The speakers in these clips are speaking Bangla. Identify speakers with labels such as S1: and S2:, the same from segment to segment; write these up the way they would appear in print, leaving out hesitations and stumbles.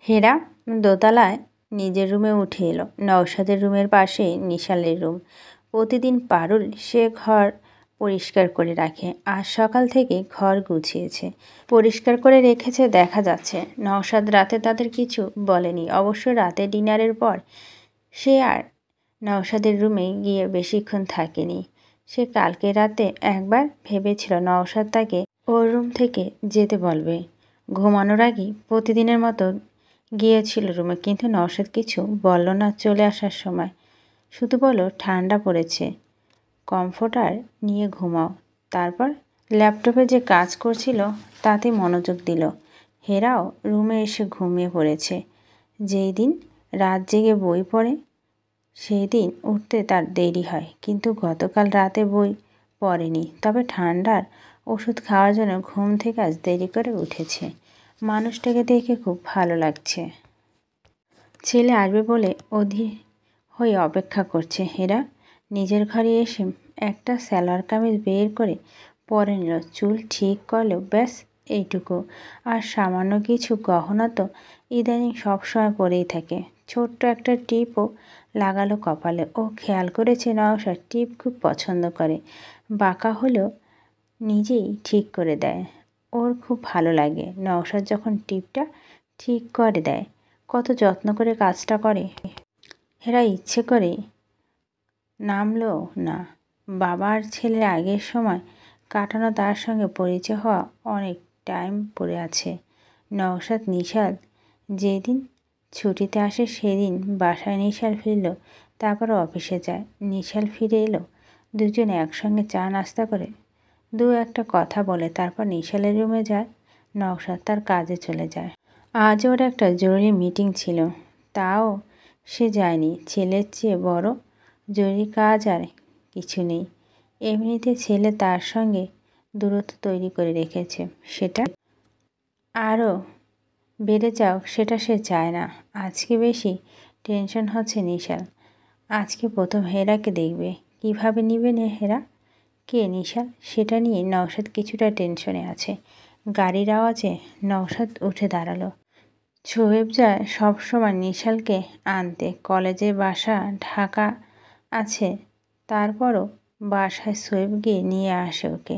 S1: হেরা দোতলায় নিজের রুমে উঠে এলো। নওশাদের রুমের পাশে নিশালের রুম। প্রতিদিন পারুল সে ঘর পরিষ্কার করে রাখে। আজ সকাল থেকে ঘর গুছিয়েছে, পরিষ্কার করে রেখেছে। দেখা যাচ্ছে নওশাদ রাতে তাদের কিছু বলেনি। অবশ্য রাতে ডিনারের পর সে আর নওশাদের রুমে গিয়ে বেশিক্ষণ থাকেনি। সে কালকে রাতে একবার ভেবেছিল নওশাদ তাকে ওর রুম থেকে যেতে বলবে। ঘুমানোর আগেই প্রতিদিনের মতো গিয়েছিল রুমে, কিন্তু নওশাদ কিছু বলল না। চলে আসার সময় শুধু বলল ঠান্ডা পড়েছে, কমফোর্টার নিয়ে ঘুমাও। তারপর ল্যাপটপে যে কাজ করছিল তাতে মনোযোগ দিল। হেরাও রুমে এসে ঘুমিয়ে পড়েছে। যেই দিন রাত জেগে বই পড়ে সেই দিন উঠতে তার দেরি হয়, কিন্তু গতকাল রাতে বই পড়েনি। তবে ঠান্ডার ওষুধ খাওয়ার জন্য ঘুম থেকে আজ দেরি করে উঠেছে। মানুষটাকে দেখে খুব ভালো লাগছে। ছেলে আসবে বলে অধীর হয়ে অপেক্ষা করছে। হেরা নিজের ঘরে এসে একটা সালোয়ার কামিজ বের করে পরে নিল। চুল ঠিক করলেও ব্যাস এইটুকু। আর সামান্য কিছু গহনা তো ইদানিং সবসময় পরেই থাকে। ছোট্ট একটা টিপও লাগালো কপালে। ও খেয়াল করেছে নওশাদ টিপ খুব পছন্দ করে। বাঁকা হলেও নিজেই ঠিক করে দেয়। ওর খুব ভালো লাগে নওশাদ যখন টিপটা ঠিক করে দেয়। কত যত্ন করে কাজটা করে। হেরা ইচ্ছে করে নামলো না। বাবার ছেলের আগের সময় কাটানো, তার সঙ্গে পরিচয় হওয়া অনেক টাইম পড়ে আছে। নওশাদ নিশাল যেদিন ছুটিতে আসে সেদিন বাসায় নিশাল ফিরল, তারপর অফিসে যায়। নিশাল ফিরে এলো, দুজনে একসঙ্গে চা নাস্তা করে দু একটা কথা বলে তারপর নিশালের রুমে যায়। নওশাদ তার কাজে চলে যায়। আজ ওর একটা জরুরি মিটিং ছিল, তাও সে যায়নি। ছেলের চেয়ে বড় জরুরি কাজ আর কিছু নেই। এমনিতে ছেলে তার সঙ্গে দূরত্ব তৈরি করে রেখেছে, সেটা আরও বেড়ে যাও সেটা সে চায় না। আজকে বেশি টেনশন হচ্ছে নিশাল। আজকে প্রথম হেরাকে দেখবে, কিভাবে নিবে হেরা, কে নিশাল, সেটা নিয়ে নওশাদ কিছুটা টেনশনে আছে। গাড়ির আওয়াজে নওশাদ উঠে দাঁড়ালো। সোহেব যায় সবসময় নিশালকে আনতে। কলেজে বাসা ঢাকা আছে, তারপরও বাসায় সোহেব গিয়ে নিয়ে আসে ওকে।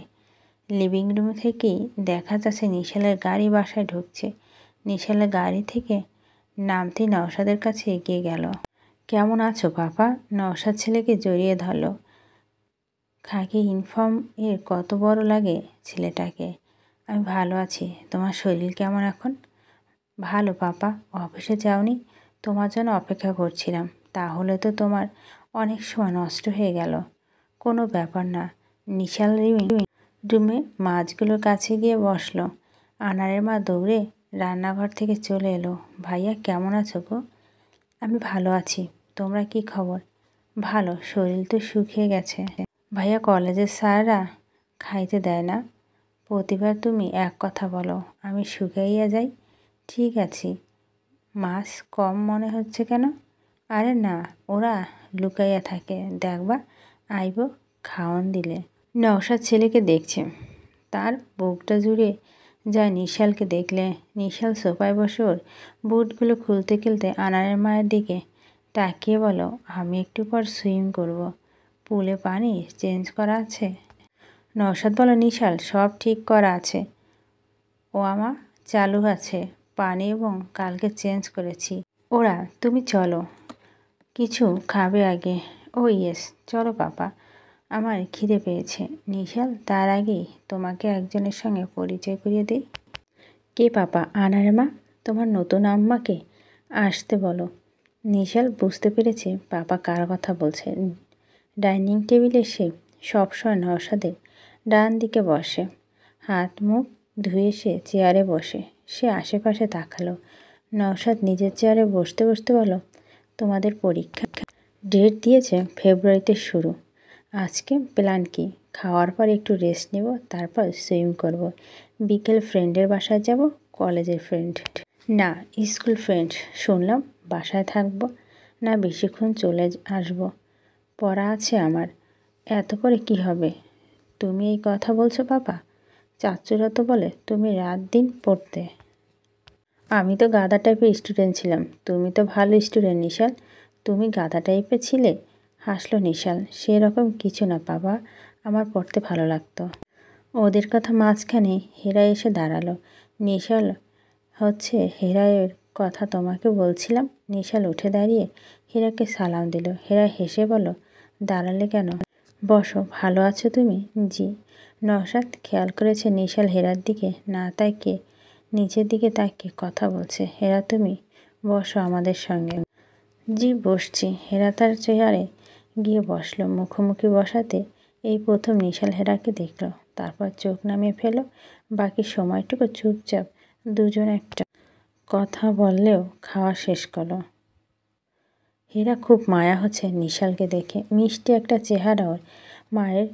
S1: লিভিং রুম থেকেই দেখা যাচ্ছে নিশালের গাড়ি বাসায় ঢুকছে। নিশালের গাড়ি থেকে নামতেই নওশাদের কাছে এগিয়ে গেল। কেমন আছো পাপা? নওশাদ ছেলেকে জড়িয়ে ধরল। খাকি ইউনিফর্ম এর কত বড় লাগে ছেলেটাকে। আমি ভালো আছি, তোমার শরীর কেমন এখন? ভালো পাপা। অফিসে যাওনি? তোমার জন্য অপেক্ষা করছিলাম। তাহলে তো তোমার অনেক সময় নষ্ট হয়ে গেল। কোনো ব্যাপার না। নিশাল রুমে মাছগুলোর কাছে গিয়ে বসলো। আনারের মা দৌড়ে রান্নাঘর থেকে চলে এলো। ভাইয়া কেমন আছো গো? আমি ভালো আছি, তোমরা কি খবর? ভালো, শরীর তো শুকিয়ে গেছে। ভাইয়া কলেজের স্যাররা খাইতে দেয় না? প্রতিবার তুমি এক কথা বলো, আমি শুকাইয়া যাই। ঠিক আছি। মাছ কম মনে হচ্ছে কেন? আরে না, ওরা লুকাইয়া থাকে, দেখবা আইব খাওয়ান দিলে। নওশাদ ছেলেকে দেখছে, তার বুকটা জুড়ে যায় নিশালকে দেখলে। নিশাল সোফায় বসে ওর বুটগুলো খুলতে খুলতে আনারের মায়ের দিকে তাকিয়ে বলো, আমি একটু পর সুইম করব, পুলে পানি চেঞ্জ করা আছে? নওশাদ বলো, নিশাল সব ঠিক করা আছে, ও আমা চালু আছে পানি এবং কালকে চেঞ্জ করেছি ওরা। তুমি চলো, কিছু খাবে আগে? ও ইয়েস, চলো পাপা, আমার খিদে পেয়েছে। নিশাল, তার আগেই তোমাকে একজনের সঙ্গে পরিচয় করিয়ে দিই। কে পাপা? আনার মা। তোমার নতুন আম্মাকে আসতে বলো। নিশাল বুঝতে পেরেছে পাপা কার কথা বলছে। ডাইনিং টেবিলে সে সবসময় নওশাদের ডান দিকে বসে। হাত মুখ ধুয়ে সে চেয়ারে বসে। সে আশেপাশে তাকালো। নওশাদ নিজের চেয়ারে বসতে বসতে বলো, তোমাদের পরীক্ষা ডেট দিয়েছে ফেব্রুয়ারিতে শুরু। আজকে প্ল্যান কি? খাওয়ার পর একটু রেস্ট নেব, তারপর সুইম করব। বিকেল ফ্রেন্ডের বাসায় যাব। কলেজের ফ্রেন্ড না, স্কুল ফ্রেন্ড। শুনলাম বাসায় থাকবো না, বেশিক্ষণ চলে আসব, পড়া আছে আমার। এত করে কি হবে? তুমি এই কথা বলছো পাপা? চাচুরা তো বলে তুমি রাত দিন পড়তে। আমি তো গাধা টাইপের স্টুডেন্ট ছিলাম, তুমি তো ভালো স্টুডেন্ট নিশাল। তুমি গাধা টাইপের ছিলে? হাসলো নিশাল। সেরকম কিছু না বাবা, আমার পড়তে ভালো লাগতো। ওদের কথা মাঝখানে হেরা এসে দাঁড়ালো। নিশাল হেরায়ের কথা তোমাকে বলছিলাম। নিশাল উঠে দাঁড়িয়ে হেরাকে সালাম দিল। হেরা হেসে বলল, দাঁড়ালে কেন? বসো। ভালো আছো তুমি? জি। নওশাদ খেয়াল করেছে নিশাল হেরার দিকে না তাকিয়ে নিচের দিকে তাকিয়ে কথা বলছে। হেরা, তুমি বসো আমাদের সঙ্গে। জি বসছি। হেরা তার চেয়ারে গিয়ে বসলো। মুখোমুখি বসাতে এই প্রথম নিশাল হেরাকে দেখল। তারপর চোখ নামিয়ে ফেলো। বাকি সময়টুকু চুপচাপ দুজন একটা কথা বললেও খাওয়া শেষ করলো। হেরা খুব মায়া হচ্ছে নিশালকে দেখে। মিষ্টি একটা চেহারা, ওর মায়ের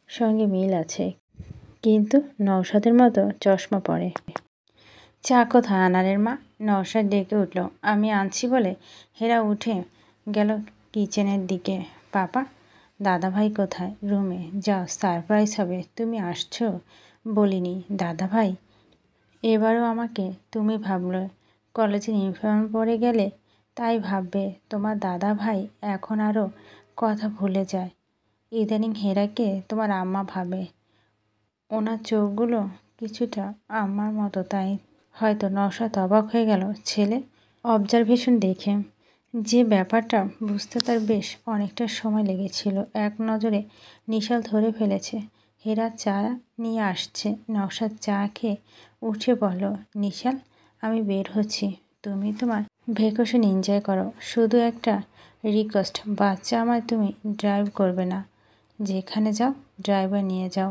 S1: সঙ্গে মিল আছে, কিন্তু নওশাদের মতো চশমা পরে। চা কোথায় আনারের মা? নওশাদ ডেকে উঠল। আমি আনছি বলে হেরা উঠে গেল কিচেনের দিকে। পাপা, দাদাভাই কোথায়? রুমে। যাও, সারপ্রাইজ হবে। তুমি আসছো বলিনি। দাদাভাই? এবারও আমাকে তুমি ভাবলে। কলেজের ইউনিফর্ম পরে গেলে তাই ভাববে। তোমার দাদা ভাই এখন আরও কথা ভুলে যায়। ইদানিং হেরাকে তোমার আম্মা ভাবে। ওনার চোখগুলো কিছুটা আম্মার মতো, তাই হয়তো। নওশাদ অবাক হয়ে গেল ছেলে অবজারভেশন দেখে। যে ব্যাপারটা বুঝতে তার বেশ অনেকটা সময় লেগেছিল। এক নজরে নিশাল ধরে ফেলেছে হেরা চা নিয়ে আসছে। নওশাদ চা খেয়ে উঠে বলল, নিশাল, আমি বের হচ্ছি। তুমি তোমার ভেকেশন এনজয় করো। শুধু একটা রিকোয়েস্ট, বাচ্চা আমায় তুমি ড্রাইভ করবে না। যেখানে যাও ড্রাইভার নিয়ে যাও।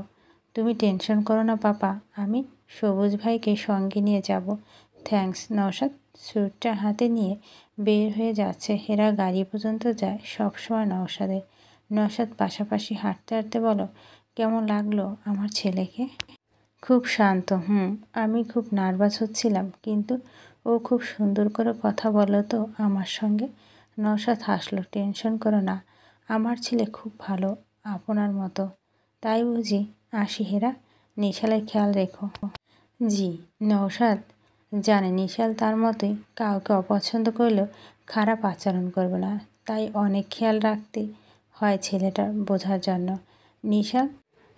S1: তুমি টেনশন করো না পাপা, আমি সবুজ ভাইকে সঙ্গে নিয়ে যাব। থ্যাঙ্কস। নওশাদ স্যুটটা হাতে নিয়ে বের হয়ে যাচ্ছে। হেরা গাড়ি পর্যন্ত যায় সবসময় নওশাদের। নওশাদ পাশাপাশি হাঁটতে হাঁটতে বলো, কেমন লাগলো আমার ছেলেকে? খুব শান্ত। আমি খুব নার্ভাস হচ্ছিলাম, কিন্তু ও খুব সুন্দর করে কথা বলো তো আমার সঙ্গে। নওশাদ হাসলো। টেনশন করো না, আমার ছেলে খুব ভালো, আপনার মতো। তাই বুঝি? আসি হেরা, নিশালের খেয়াল রেখো। জি। নওশাদ জানে নিশাল তার মতোই কাউকে অপছন্দ করলেও খারাপ আচরণ করবে না, তাই অনেক খেয়াল রাখতে হয় ছেলেটার বোঝার জন্য।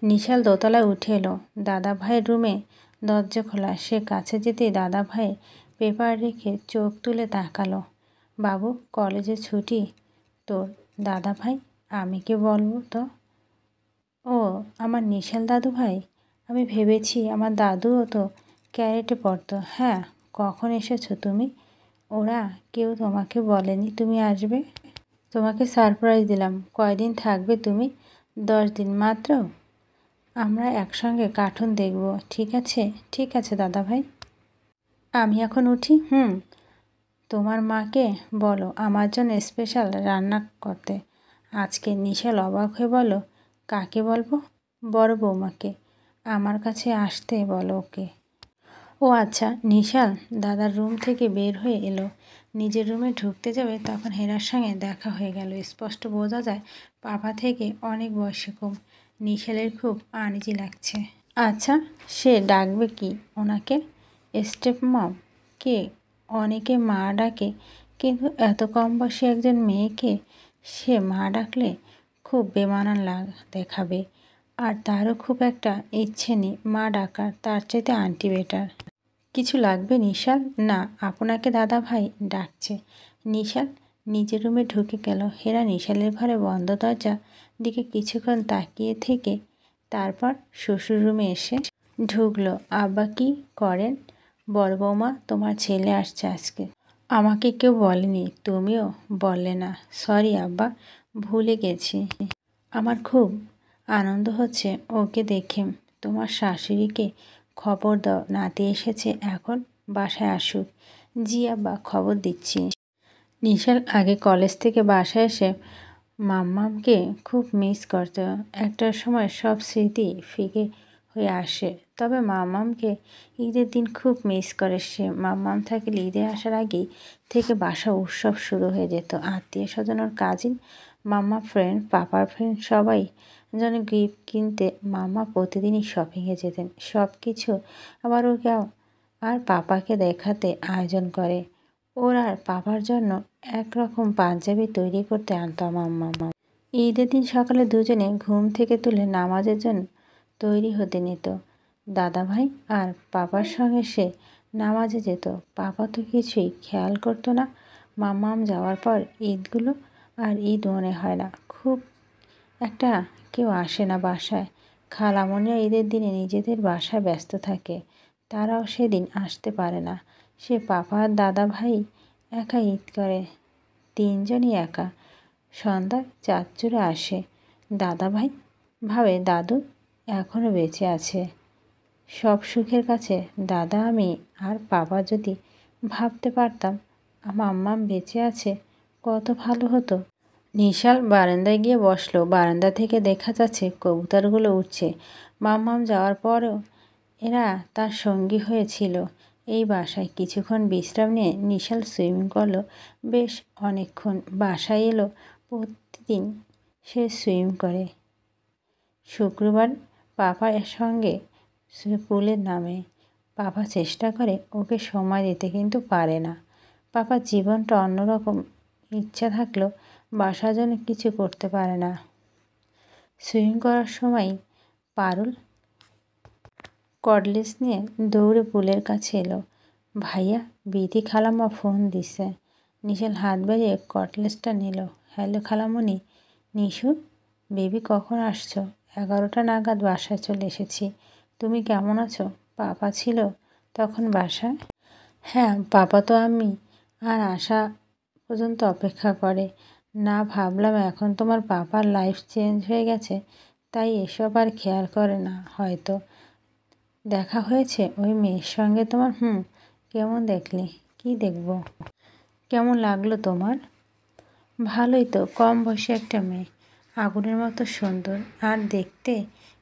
S1: নিশাল দোতলায় উঠে এলো। দাদা ভাইয়ের রুমে দরজা খোলা। সে কাছে যেতেই দাদা ভাইয়ের পেপার রেখে চোখ তুলে তাকালো। বাবু, কলেজে ছুটি তোর? দাদা ভাই? আমি কে বলবো তো? ও, আমার নিশাল দাদু ভাই। আমি ভেবেছি আমার দাদুও তো ক্যারেটে পড়তো। হ্যাঁ, কখন এসেছো তুমি? ওরা কেউ তোমাকে বলেনি তুমি আসবে? তোমাকে সারপ্রাইজ দিলাম। কয়দিন থাকবে তুমি? 10 দিন মাত্র। আমরা একসঙ্গে কার্টুন দেখব। ঠিক আছে? ঠিক আছে দাদা ভাই। আমি এখন উঠি। তোমার মাকে বলো আমার জন্য স্পেশাল রান্না করতে আজকে। নিশাল অবাক হয়ে বলো, কাকে বলবো? বড় বৌমাকে। আমার কাছে আসতে বলো ওকে। ও আচ্ছা। নিশাল দাদার রুম থেকে বের হয়ে এলো। নিজের রুমে ঢুকতে যাবে তখন হেরার সঙ্গে দেখা হয়ে গেল। স্পষ্ট বোঝা যায় পাপা থেকে অনেক বয়সে কম। নিশালের খুব আনইজি লাগছে। আচ্ছা, সে ডাকবে কি ওনাকে? স্টেপ মম? কে? অনেকে মা ডাকে, কিন্তু এত কম বয়সী একজন মেয়েকে সে মা ডাকলে খুব বেমানান দেখাবে। আর তারও খুব একটা ইচ্ছে নেই মা ডাকার, তার চাইতে আন্টি বেটার। কিছু লাগবে নিশাল? না, আপনাকে দাদা ভাই ডাকছে। নিশাল নিজের রুমে ঢুকে গেল। হেরা নিশালের ঘরে বন্ধ দরজা দিকে কিছুক্ষণ তাকিয়ে থেকে তারপর শ্বশুর রুমে এসে ঢুকলো। আব্বা কি করেন? বড় বৌমা, তোমার ছেলে আসছে আজকে। আমাকে কেউ বলেনি, তুমিও বললে না। সরি আব্বা, ভুলে গেছি। আমার খুব আনন্দ হচ্ছে ওকে দেখে। তোমার শাশুড়িকে খবর দাও, নাতি এসেছে, এখন বাসায় আসুক। জি আব্বা, খবর দিচ্ছি। নিশাল আগে কলেজ থেকে বাসায় এসে মাম্মামকে খুব মিস করত। একটা সময় সব স্মৃতি ফিকে হয়ে আসে। তবে মাম্মামকে ঈদের দিন খুব মিস করে সে। মাম্মাম থাকলে ঈদে আসার আগেই থেকে বাসা উৎসব শুরু হয়ে যেত। আত্মীয় স্বজন, ওর কাজিন, মাম্মা ফ্রেন্ড, পাপার ফ্রেন্ড সবাই যেন গিফট কিনতে মাম্মা প্রতিদিনই শপিংয়ে যেতেন। সব কিছু আবার ওকে আর পাপাকে দেখাতে আয়োজন করে। ওর আর পাপার জন্য একরকম পাঞ্জাবি তৈরি করতে আনতাম আম্মা। ঈদের দিন সকালে দুজনে ঘুম থেকে তুলে নামাজের জন্য তৈরি হতে নিত। দাদাভাই আর পাপার সঙ্গে সে নামাজে যেত। পাপা তো কিছুই খেয়াল করতো না। মাম্মাম যাওয়ার পর ঈদগুলো আর ঈদ মনে হয় না। খুব একটা কেউ আসে না বাসায়। খালামণিরা ঈদের দিনে নিজেদের বাসায় ব্যস্ত থাকে। তারাও সেদিন আসতে পারে না। সে পাপা আর দাদা ভাই একা ঈদ করে। তিনজনই একা। সন্ধ্যায় চাচ্চুরা আসে। দাদা ভাই ভাবে দাদু এখনও বেঁচে আছে। সব সুখের কাছে দাদা, আমি আর পাপা যদি ভাবতে পারতাম মাম্মাম বেঁচে আছে কত ভালো হতো। নিশাল বারান্দায় গিয়ে বসলো। বারান্দা থেকে দেখা যাচ্ছে কবুতরগুলো উঠছে। মাম্মাম যাওয়ার পরও এরা তার সঙ্গী হয়েছিল এই বাসায়। কিছুক্ষণ বিশ্রাম নিয়ে নিশাল সুইমিং করলো বেশ অনেকক্ষণ। বাসায় এলো। প্রতিদিন সে সুইমিং করে। শুক্রবার পাপার সঙ্গে পুলে নামে। পাপা চেষ্টা করে ওকে সময় দিতে, কিন্তু পারে না। পাপার জীবনটা অন্যরকম। ইচ্ছা থাকলেও বাসার জন্য কিছু করতে পারে না। সুইমিং করার সময় পারুল কর্ডলেস নিয়ে দৌড়ে পুলের কাছে এলো। ভাইয়া, বিধি খালাম্মা ফোন দিছে। নিশাল হাত বাড়িয়ে কর্ডলেসটা নিল। হ্যালো খালামণি। নিশু, বেবি কখন আসছো? 11টা নাগাদ বাসায় চলে এসেছি। তুমি কেমন আছো? পাপা ছিল তখন বাসায়? হ্যাঁ, পাপা তো আমি আর আসা পর্যন্ত অপেক্ষা করে। না, ভাবলাম এখন তোমার পাপার লাইফ চেঞ্জ হয়ে গেছে, তাই এসব আর খেয়াল করে না হয়তো। দেখা হয়েছে ওই মেয়ের সঙ্গে তোমার? কেমন দেখলে? কি দেখব? কেমন লাগলো তোমার? ভালোই তো, কম বয়সী একটা মেয়ে, আগুনের মতো সুন্দর। আর দেখতে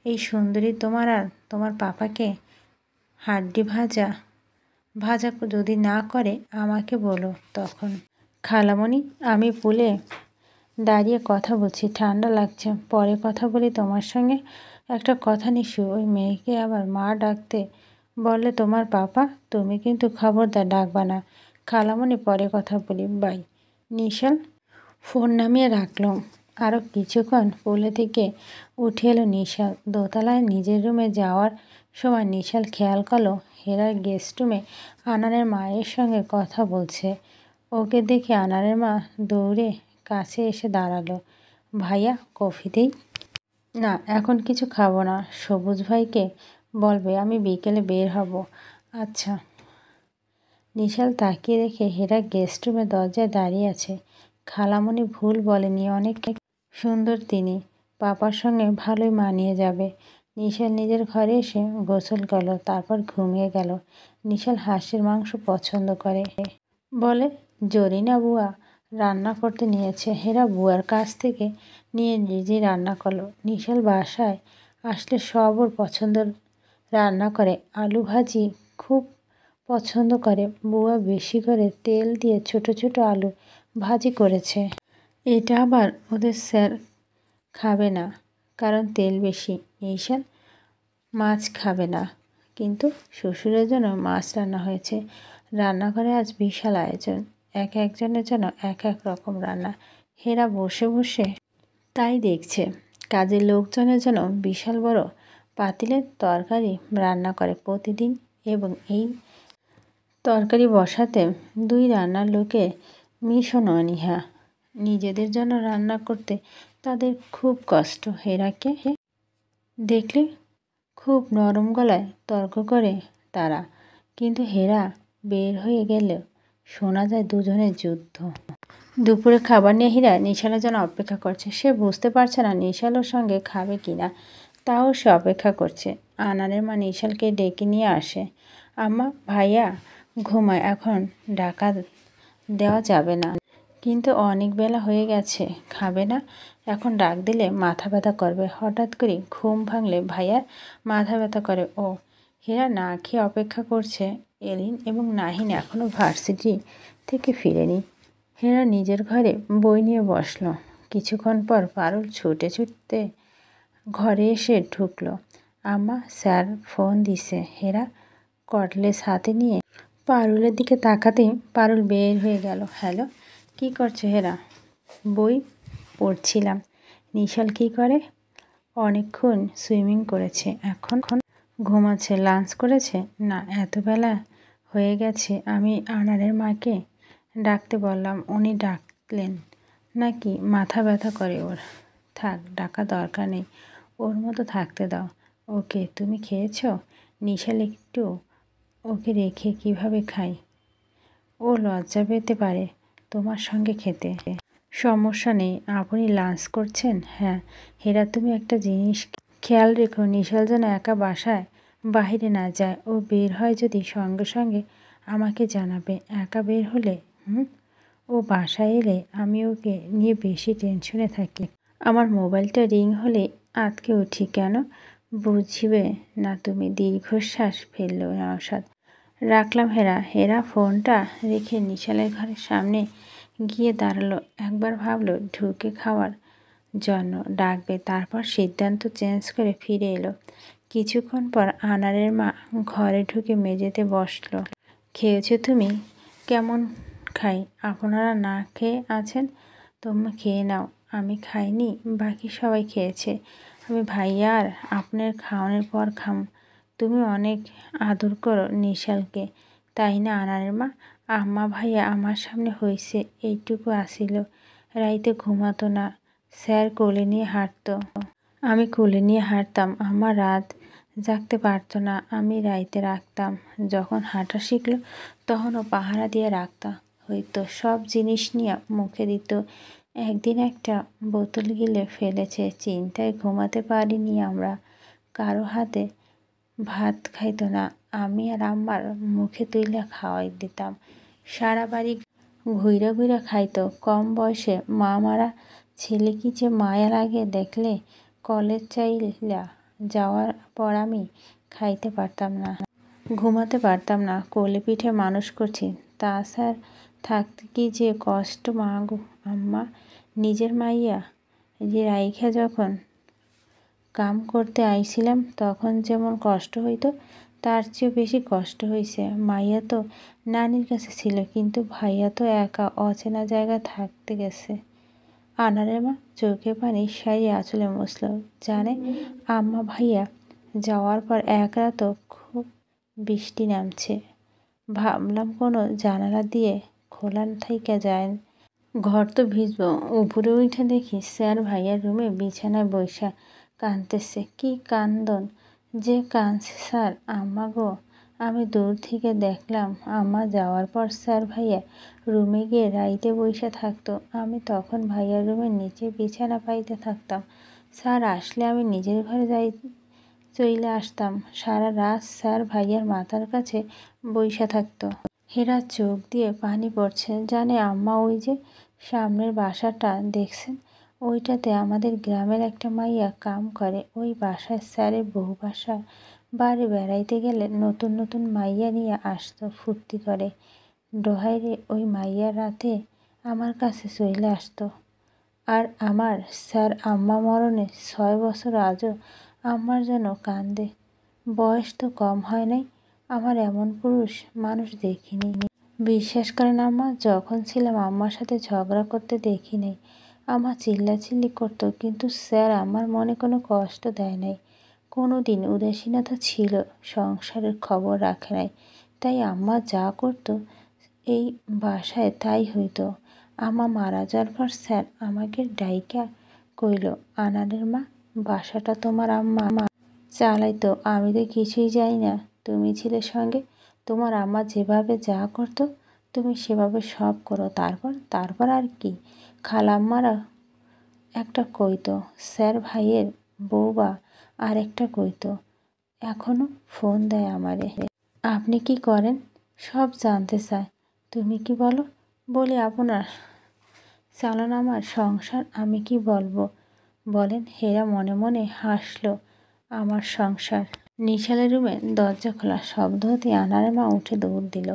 S1: এই সুন্দরী তোমার আর তোমার পাপাকে হাড্ডি ভাজা যদি না করে আমাকে বলো তখন। খালামণি, আমি পুলে দাঁড়িয়ে কথা বলছি, ঠান্ডা লাগছে, পরে কথা বলি তোমার সঙ্গে। একটা কথা নিশু, ওই মেয়েকে আবার মা ডাকতে বললে তোমার পাপা, তুমি কিন্তু খবরদার ডাকবা না। খালামণি, পরে কথা বলি, বাই। নিশাল ফোন নামিয়ে রাখলো। আরও কিছুক্ষণ পুলে থেকে উঠে এলো নিশাল। দোতলায় নিজের রুমে যাওয়ার সময় নিশাল খেয়াল করলো হেরার গেস্ট রুমে আনানের মায়ের সঙ্গে কথা বলছে। ওকে দেখে আনানের মা দৌড়ে কাছে এসে দাঁড়ালো। ভাইয়া, কফি দেই? না, এখন কিছু খাবো না। সবুজ ভাইকে বলবে আমি বিকেলে বের হব। আচ্ছা। নিশাল তাকিয়ে দেখে হেরা গেস্ট রুমে দরজায় দাঁড়িয়ে আছে। খালামণি ভুল বলেনি, অনেক সুন্দর তিনি। পাপার সঙ্গে ভালোই মানিয়ে যাবে। নিশাল নিজের ঘরে এসে গোসল করল, তারপর ঘুমিয়ে গেল। নিশাল হাঁসের মাংস পছন্দ করে বলে জরিনা বুয়া রান্না করতে নিয়েছে। হেরা বুয়ার কাছ থেকে নিয়ে নিজেই রান্না করলো। নিশাল বাসায় আসলে সব ওর পছন্দের রান্না করে। আলু ভাজি খুব পছন্দ করে। বুয়া বেশি করে তেল দিয়ে ছোট ছোট আলু ভাজি করেছে। এটা আবার ওদের স্যার খাবে না, কারণ তেল বেশি। নিশাল মাছ খাবে না, কিন্তু শ্বশুরের জন্য মাছ রান্না হয়েছে। রান্নাঘরে আজ বিশাল আয়োজন, একজনের জন্য এক রকম রান্না। হেরা বসে বসে তাই দেখছে। কাজের লোকজনের জন্য বিশাল বড় পাতিলের তরকারি রান্না করে প্রতিদিন, এবং এই তরকারি বসাতে 2 রান্নার লোকে ভীষণ অনীহা। নিজেদের জন্য রান্না করতে তাদের খুব কষ্ট। হেরাকে দেখলে খুব নরম গলায় তর্ক করে তারা, কিন্তু হেরা বের হয়ে গেলেও শোনা যায় দুজনের যুদ্ধ। দুপুরে খাবার নিয়ে হীরা নিশালের জন্য অপেক্ষা করছে। সে বুঝতে পারছে না নিশাল ওর সঙ্গে খাবে কিনা, তাও সে অপেক্ষা করছে। আনানের মা নিশালকে ডেকে নিয়ে আসে। আম্মা, ভাইয়া ঘুমায়, এখন ডাকা দেওয়া যাবে না, কিন্তু অনেক বেলা হয়ে গেছে, খাবে না? এখন ডাক দিলে মাথা ব্যথা করবে। হঠাৎ করে ঘুম ভাঙলে ভাইয়ার মাথা ব্যথা করে। ও হীরা না খেয়ে অপেক্ষা করছে। এলিন এবং নাহিন এখনও ভার্সিটি থেকে ফিরেনি। হেরা নিজের ঘরে বই নিয়ে বসলো। কিছুক্ষণ পর পারুল ছুটে ছুটতে ঘরে এসে ঢুকলো। আম্মা, স্যার ফোন দিছে। হেরা কটলেস হাতে নিয়ে পারুলের দিকে তাকাতেই পারুল বের হয়ে গেল। হ্যালো, কি করছো হেরা? বই পড়ছিলাম। নিশাল কি করে? অনেকক্ষণ সুইমিং করেছে, এখন ঘুমাচ্ছে। লাঞ্চ করেছে? না, এত বেলা হয়ে গেছে। আমি আনারের মাকে ডাকতে বললাম, উনি ডাকলেন নাকি? মাথা ব্যথা করে ওর। থাক, ডাকা দরকার নেই, ওর মতো থাকতে দাও ওকে। তুমি খেয়েছো? নিশাল একটু ওকে রেখে কিভাবে খাই? ও লজ্জা পেতে পারে তোমার সঙ্গে খেতে। সমস্যা নেই। আপনি লাঞ্চ করছেন? হ্যাঁ। হেরা, তুমি একটা জিনিস খেয়াল রেখো, নিশাল যেন একা বাসায় বাহিরে না যায়। ও বের হয় যদি সঙ্গে সঙ্গে আমাকে জানাবে। একা বের হলে ও বাসায় এলে আমি ওকে নিয়ে বেশি টেনশনে থাকি। আমার মোবাইলটা রিং হলে আঁতকে উঠি। কেন বুঝবে না তুমি? দীর্ঘশ্বাস ফেলল নওশাদ। রাখলাম হেরা। হেরা ফোনটা রেখে নিশালের ঘরের সামনে গিয়ে দাঁড়ালো। একবার ভাবলো ঢুকে খাওয়ার জন্য ডাকবে, তারপর সিদ্ধান্ত চেঞ্জ করে ফিরে এলো। কিছুক্ষণ পর আনারের মা ঘরে ঢুকে মেঝেতে বসলো। খেয়েছো তুমি? কেমন খাই? আপনারা না খেয়ে আছেন, তোমরা খেয়ে নাও। আমি খাইনি, বাকি সবাই খেয়েছে। আমি ভাইয়া আর আপনার খাওয়ানোর পর খাম। তুমি অনেক আদর করো নিশালকে, তাই না আনারের মা? আম্মা ভাইয়া আমার সামনে হইছে এইটুকু আসিল। রাইতে ঘুমাতো না, স্যার কোলে নিয়ে হাঁটতো, আমি কোলে নিয়ে হাঁটতাম। আমার রাত জাগতে পারতো না, আমি রাইতে রাখতাম। যখন হাঁটা শিখলো তখনও পাহারা দিয়ে রাখতা হইতো। সব জিনিস নিয়ে মুখে দিত। একদিন একটা বোতল গিলে ফেলেছে, চিন্তায় ঘুমাতে পারিনি আমরা। কারো হাতে ভাত খাইতো না, আমি আর আম্মার মুখে তুইলা খাওয়াই দিতাম। সারা বাড়ি ঘুইরা ঘুইরা খাইতো। কম বয়সে মা মারা ছেলে কি যে মায়া লাগে দেখলে। কলেজ চাইলা যাওয়ার পর আমি খাইতে পারতাম না, ঘুমাতে পারতাম না। কোলে পিঠে মানুষ করছি, তা স্যার থাকতে কি যে কষ্ট মা গো। আম্মা নিজের মাইয়া যে রাইখা যখন কাম করতে আইছিলাম তখন যেমন কষ্ট হইতো তার চেয়েও বেশি কষ্ট হইছে। মাইয়া তো নানির কাছে ছিল, কিন্তু ভাইয়া তো একা অচেনা জায়গায় থাকতে গেছে। আনারের মা চোখে পানি সারিয়ে আঁচলে মুছল। জানে আম্মা ভাইয়া যাওয়ার পর এক রাতও খুব বৃষ্টি নামছে। ভাবলাম কোনো জানালা দিয়ে খোলা থাইকা যায়, ঘর তো ভিজবো। উপরে উঠে দেখি স্যার ভাইয়ার রুমে বিছানায় বইসা কাঁদতেছে। কি কান্দন যে কাঁদছে স্যার! আম্মা গো, আমি দূর থেকে দেখলাম আম্মা যাওয়ার পর স্যার ভাইয়া রুমে গিয়ে রাইতে বইসা থাকতো। আমি তখন ভাইয়ার রুমের নিচে বিছানা পাইতে থাকতাম। স্যার আসলে আমি নিজের ঘরে চইলে আসতাম। সারা রাত স্যার ভাইয়ার মাথার কাছে বইসা থাকতো। হেরা চোখ দিয়ে পানি পড়ছে। জানে আম্মা, ওই যে সামনের বাসাটা দেখছেন, ওইটাতে আমাদের গ্রামের একটা মাইয়া কাম করে। ওই বাসায় স্যারের বহু বাসা বাড়ি বেড়াইতে গেলে নতুন নতুন মাইয়া নিয়ে আসতো ফুর্তি করে। ডোহাইরে ওই মাইয়া রাতে আমার কাছে চইলে আসতো। আর আমার স্যার আম্মা মরণে 6 বছর আজও আম্মার জন্য কান্দে। বয়স তো কম হয় নাই। আমার এমন পুরুষ মানুষ দেখিনি। বিশ্বাস করেন আম্মা, যখন ছিলাম আম্মার সাথে ঝগড়া করতে দেখি নাই। আম্মা চিল্লাচিল্লি করতো, কিন্তু স্যার আমার মনে কোনো কষ্ট দেয় নাই। কোনো দিন উদাসীনতা ছিল, সংসারের খবর রাখে নাই। তাই আম্মা যা করতো এই বাসায় তাই হইতো। আম্মা মারা যাওয়ার পর স্যার আমাকে ডাইকা কইল, আনারের মা, বাসাটা তোমার আম্মা চালাইতো, আমি তো কিছুই জানি না। তুমি ছিলে সঙ্গে, তোমার আম্মা যেভাবে যা করতো তুমি সেভাবে সব করো। তারপর আর কি? খালাম্মারা একটা কইতো, স্যার ভাইয়ের বউবা আর একটা কইতো। এখনো ফোন দেয় আমারে। আপনি কি করেন সব জানতে চায়। তুমি কি বলো? বলি আপনার চালান আমার সংসার, আমি কি বলবো বলেন? হেরা মনে মনে হাসলো। আমার সংসার। নিশালের রুমে দরজা খোলা শব্দ হতে আনারের মা উঠে দৌড় দিল।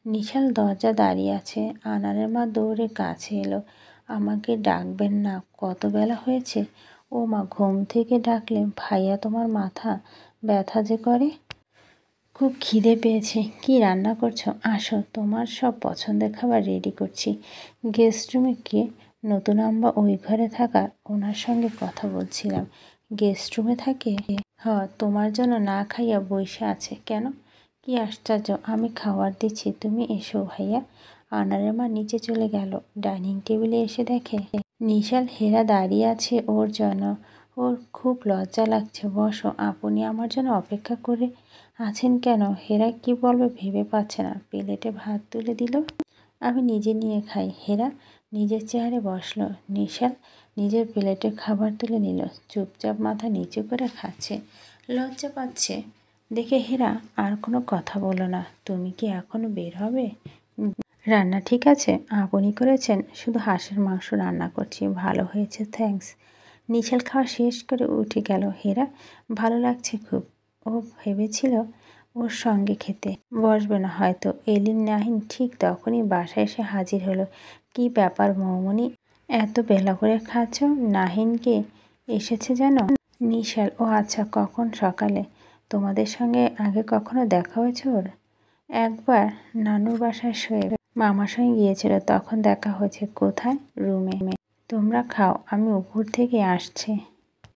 S1: নিশাল দরজা দাঁড়িয়ে আছে। আনারের মা দৌড়ে কাছে এলো। আমাকে ডাকবেন না? কত বেলা হয়েছে? ও মা, ঘুম থেকে ডাকলে ভাইয়া তোমার মাথা ব্যথা যে করে। খুব খিদে পেয়েছে। কি রান্না করছো? আসো, তোমার সব পছন্দের খাবার রেডি করছি। গেস্ট রুমে গিয়ে নতুন আম্মা ওই ঘরে থাকা ওনার সঙ্গে কথা বলছিলাম। গেস্ট রুমে থাকে? তোমার জন্য না খাইয়া বইসা আছে। কেন? কি আশ্চর্য, আমি খাবার দিচ্ছি, তুমি এসো ভাইয়া। আনারের মা নিচে চলে গেল। ডাইনিং টেবিলে এসে দেখে নিশাল হেরা দাঁড়িয়ে আছে ওর জন্য। ওর খুব লজ্জা লাগছে। বসো, আপনি আমার জন্য অপেক্ষা করে আছেন কেন? হেরা কি বলবে ভেবে পাচ্ছে না। প্লেটে ভাত তুলে দিল। আমি নিজে নিয়ে খাই। হেরা নিজের চেয়ারে বসলো। নিশাল নিজের প্লেটে খাবার তুলে নিল। চুপচাপ মাথা নিচু করে খাচ্ছে। লজ্জা পাচ্ছে দেখে হেরা আর কোনো কথা বলো না। তুমি কি এখনো বের হবে? রান্না ঠিক আছে? আপনি করেছেন? শুধু হাঁসের মাংস রান্না করছি। ভালো হয়েছে, থ্যাঙ্কস। নিশাল খাওয়া শেষ করে উঠে গেল। হেরা ভালো লাগছে খুব। ও ভেবেছিল ওর সঙ্গে খেতে বসবে না হয়তো। এলিন নাহিন ঠিক তখনই বাসায় এসে হাজির হলো। কি ব্যাপার মৌমনি, এত বেলা করে খাচ্ছ? নাহিনকে এসেছে জানো? নিশাল: ও আচ্ছা, কখন? সকালে। তোমাদের সঙ্গে আগে কখনো দেখা হয়েছে ওর? একবার নানুর বাসায় শুয়ে মামার সঙ্গে গিয়েছিল, তখন দেখা হয়েছে। কোথায়? রুমে। তোমরা খাও, আমি উপর থেকে আসছি।